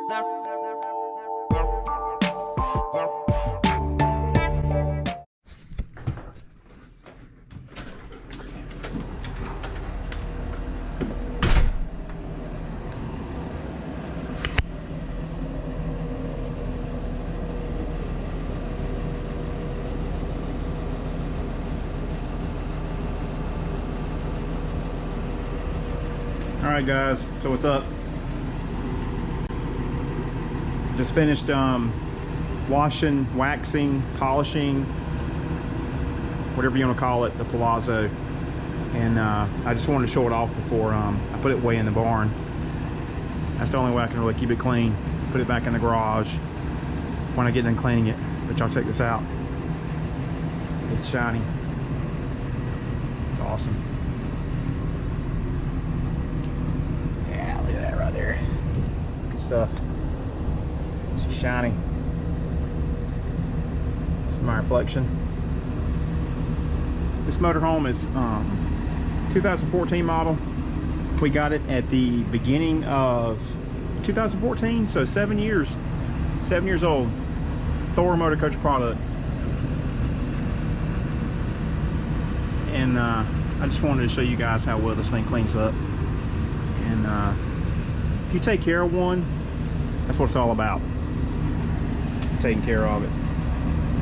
Alright guys, so what's up? Just finished washing, waxing, polishing, whatever you want to call it, the Palazzo. And I just wanted to show it off before I put it away in the barn. That's the only way I can really keep it clean. Put it back in the garage when I get done cleaning it. But y'all check this out. It's shiny. It's awesome. Look at that right there. It's good stuff. She's shiny. This is my reflection. This motorhome is 2014 model. We got it at the beginning of 2014, so 7 years. 7 years old. Thor Motor Coach product. And I just wanted to show you guys how well this thing cleans up. And if you take care of one, that's what it's all about. Taking care of it.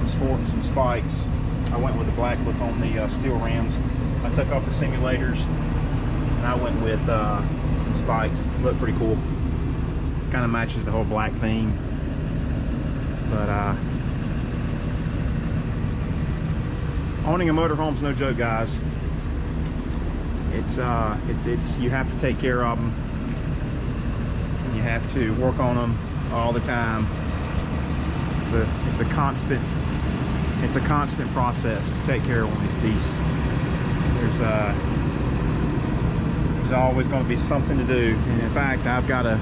I'm sporting some spikes. I went with the black look on the steel rims. I took off the simulators and I went with some spikes. Look pretty cool. Kind of matches the whole black theme. But owning a motorhome's no joke, guys. It's you have to take care of them. You have to work on them all the time. It's a constant process to take care of one of these beasts. There's always going to be something to do, and in fact I've got to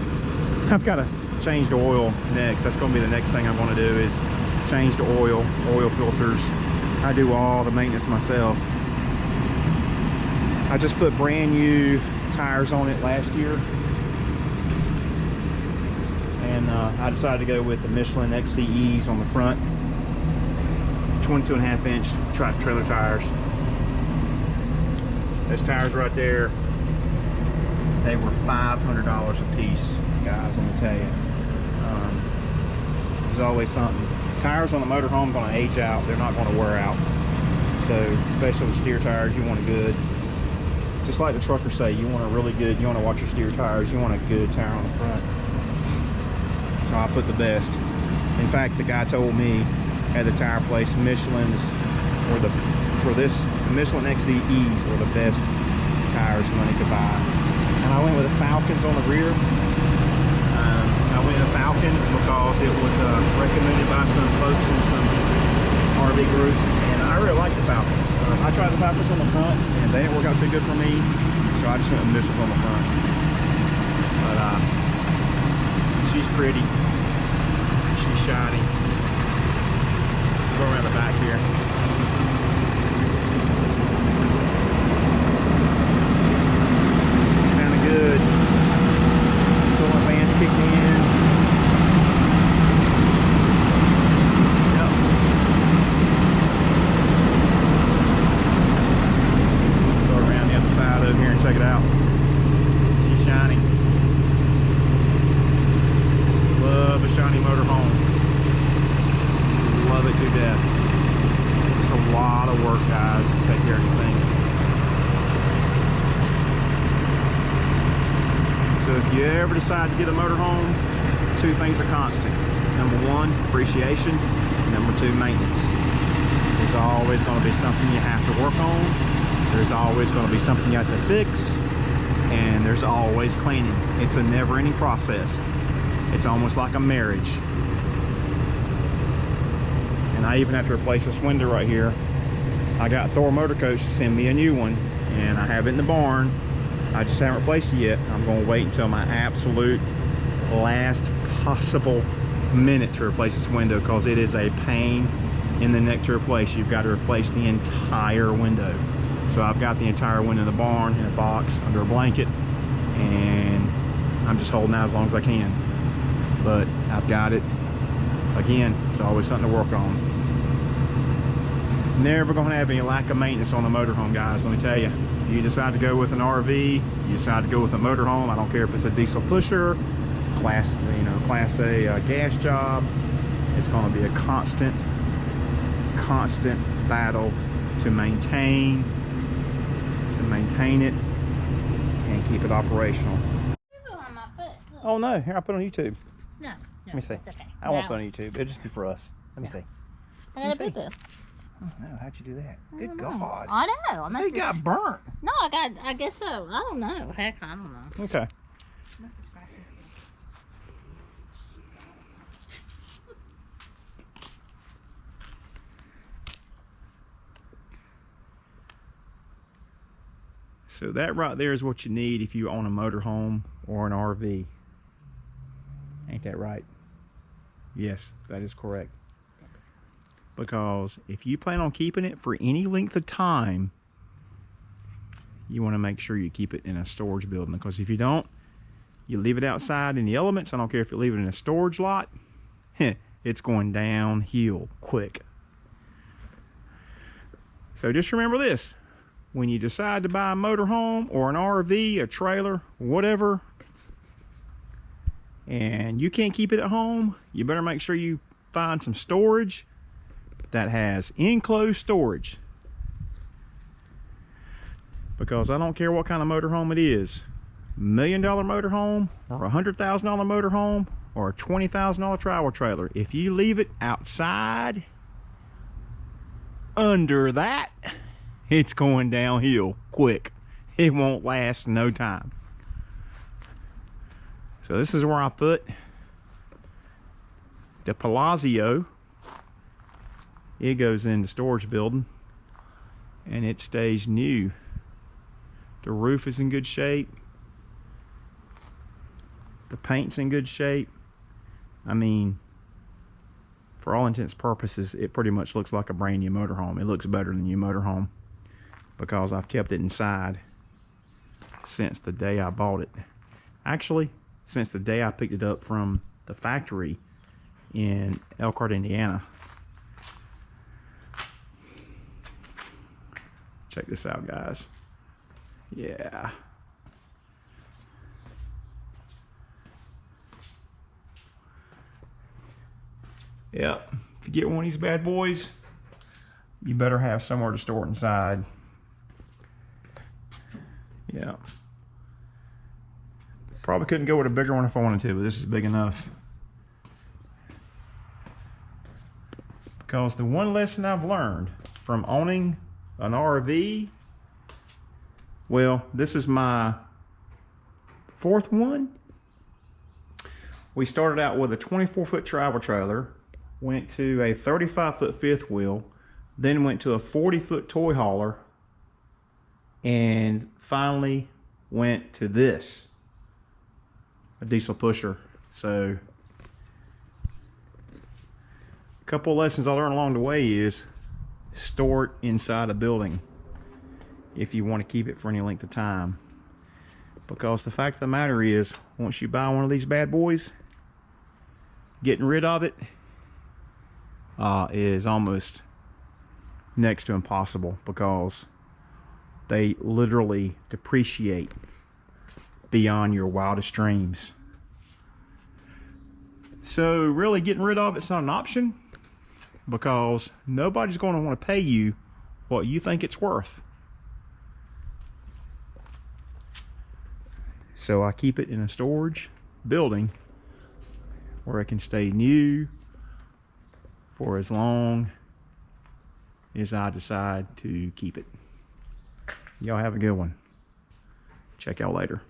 change the oil next. That's going to be the next thing I'm going to do, is change the oil filters. I do all the maintenance myself. I just put brand new tires on it last year, and I decided to go with the Michelin XCEs on the front, 22.5 inch trailer tires. Those tires right there, they were $500 a piece, guys. Let me tell you, there's always something. Tires on the motorhome are going to age out. They're not going to wear out. So especially with steer tires, you want a good, just like the truckers say, you want a really good, you want to watch your steer tires, you want a good tire on the front. So I put the best. In fact, the guy told me at the tire place, Michelin's, or for this Michelin XCEs were the best tires money could buy. And I went with the Falcons on the rear. I went with the Falcons because it was recommended by some folks in some RV groups, and I really like the Falcons. I tried the Falcons on the front, and they didn't work out too good for me, so I just went with Michelin's on the front. But she's pretty. She's shiny. Go around the back here. Sounded good. Cooling fans kicked in. Yep. Go around the other side over here and check it out. She's shiny. Love a shiny motorhome. Love it to death. It's a lot of work, guys, to take care of these things. So if you ever decide to get a motorhome, two things are constant. Number one, appreciation. Number two, maintenance. There's always going to be something you have to work on. There's always going to be something you have to fix. And there's always cleaning. It's a never-ending process. It's almost like a marriage. And I even have to replace this window right here. I got Thor Motor Coach to send me a new one, and I have it in the barn. I just haven't replaced it yet. I'm going to wait until my absolute last possible minute to replace this window, because it is a pain in the neck to replace. You've got to replace the entire window. So I've got the entire window in the barn in a box under a blanket, and I'm just holding out as long as I can. but I've got it. Again, it's always something to work on. Never gonna have any lack of maintenance on the motorhome, guys, let me tell you. If you decide to go with an RV, you decide to go with a motorhome, I don't care if it's a diesel pusher, class A gas job, it's gonna be a constant battle to maintain it and keep it operational. On my foot. Look. Oh no, here, I'll put it on YouTube. No, Let me see. it's okay. I won't put it on YouTube, it'll just be for us. Let me see. I got a boo-boo. Oh no, how'd you do that? Good God. I know. So you got burnt. No, I guess so. I don't know. Heck, I don't know. Okay. So that right there is what you need if you own a motorhome or an RV. Ain't that right? Yes, that is correct. Because if you plan on keeping it for any length of time, you want to make sure you keep it in a storage building. Because if you don't, you leave it outside in the elements. I don't care if you leave it in a storage lot, it's going downhill quick. So just remember this. When you decide to buy a motorhome or an RV, a trailer, whatever, and you can't keep it at home, you better make sure you find some storage that has enclosed storage. Because I don't care what kind of motorhome it is, $1 million motorhome or a $100,000 motorhome or a $20,000 travel trailer, if you leave it outside under that, it's going downhill quick. It won't last no time. So this is where I put the Palazzo. It goes in the storage building and it stays new. The roof is in good shape. The paint's in good shape. I mean, for all intents and purposes, it pretty much looks like a brand new motorhome. It looks better than a new motorhome because I've kept it inside since the day I bought it. Actually, since the day I picked it up from the factory in Elkhart, Indiana. Check this out, guys. Yeah. Yep. If you get one of these bad boys, you better have somewhere to store it inside. Yeah. Probably couldn't go with a bigger one if I wanted to, but this is big enough. Because the one lesson I've learned from owning an RV, well, this is my fourth one. We started out with a 24-foot travel trailer, went to a 35-foot fifth wheel, then went to a 40-foot toy hauler, and finally went to this, a diesel pusher. So a couple of lessons I learned along the way is store it inside a building if you want to keep it for any length of time. Because the fact of the matter is, once you buy one of these bad boys, getting rid of it is almost next to impossible, because they literally depreciate beyond your wildest dreams. So really getting rid of it's not an option, because nobody's going to want to pay you what you think it's worth. So I keep it in a storage building where it can stay new for as long as I decide to keep it. Y'all have a good one. Check y'all later.